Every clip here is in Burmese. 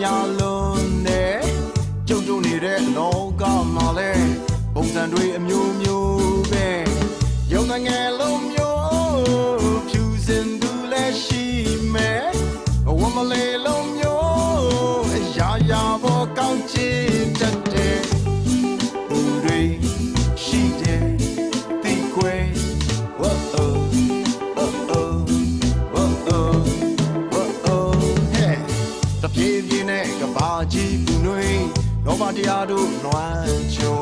များလုံးနဲ့ကျုပ်တို့နေတဲ့လောကမှာလဲပုံစံတွေအမျိုးမျိုးပဲရုံငယ်လုံးမျိုးဖြူစင်သူလဲရှိမယ်ဝမလေးလုံးမျိုးအရာရာပေါ်ကောင်းချစ်တတ်တယ်ဦးတွေရှိတယ်ဒီကွယ်ဝတ်အိုပြေးပြေးနဲ့ကဘာကြီးပူနွေးလောဘတရားတို့နွမ်းချုံ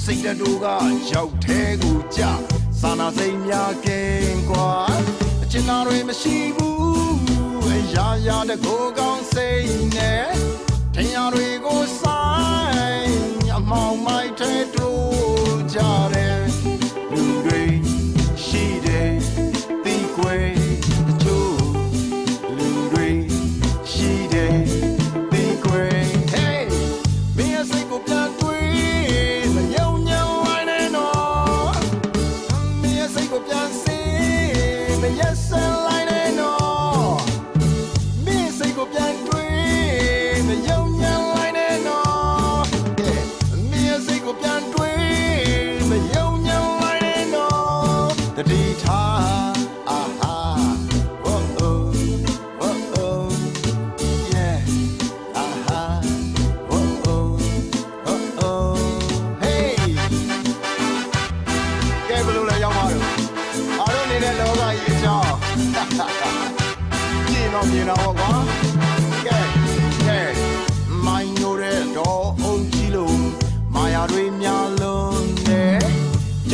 စိတ်တတို့ကရောက်သေးကိုကြစာနာစိတ်များကင်းกว่าအချင်သားတွေမရှိဘူးအရာရာတကိုကောင်းစိတ်နဲ့ထင်ရတွေကိုဆိုင်အမောင်မိုက်တဲ့တို့ကြတယ်လူတွေရှိတယ်ဒီကွယ်ဒီထားအာဟာဝိုးအိုဝိုးအို yeah အာဟာဝိုးအိုဝိုးအို hey ကဲဘယ်လိုလဲရောက်ပါတော့အားလုံးနေတဲ့လောကကြီးအကြောင်းကြည့်တော့မြင်တော့ကွာကဲမိုင်းနိုးတဲ့တော့အုံကြီးလို့မာယာတွေများလုံးနဲ့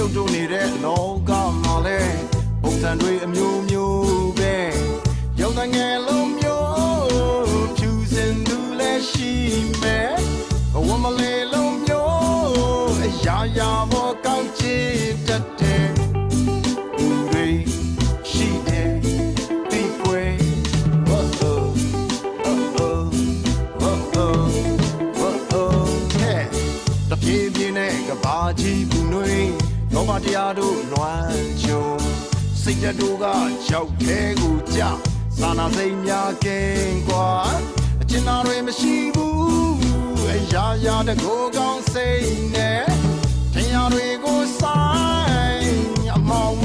ကျုပ်တို့နေတဲ့လောကမှာလဲပုံစံတွေအမျိုးမျိုးပဲရုံငယ်လုံးမျိုးဖြူစင်သူလဲရှိမယ်ဝမလေးလုံးမျိုးအရာရာပေါ်ကောင်းချစ်တတ်တယ်ဦးတွေရှိတယ်ဒီကွယ်ဝတ်အိုဟဲ့တပြေးပြေးနဲ့ကဘာကြီးပူနွေးလောဘတရားတို့နွမ်းချုံစိတ်တတို့ကရောက်သေးကိုကြစာနာစိတ်များကင်းกว่าအချင်သားတွေမရှိဘူးအရာရာတကိုကောင်းစိတ်နဲ့ထင်ရတွေကိုဆိုင်အမောင်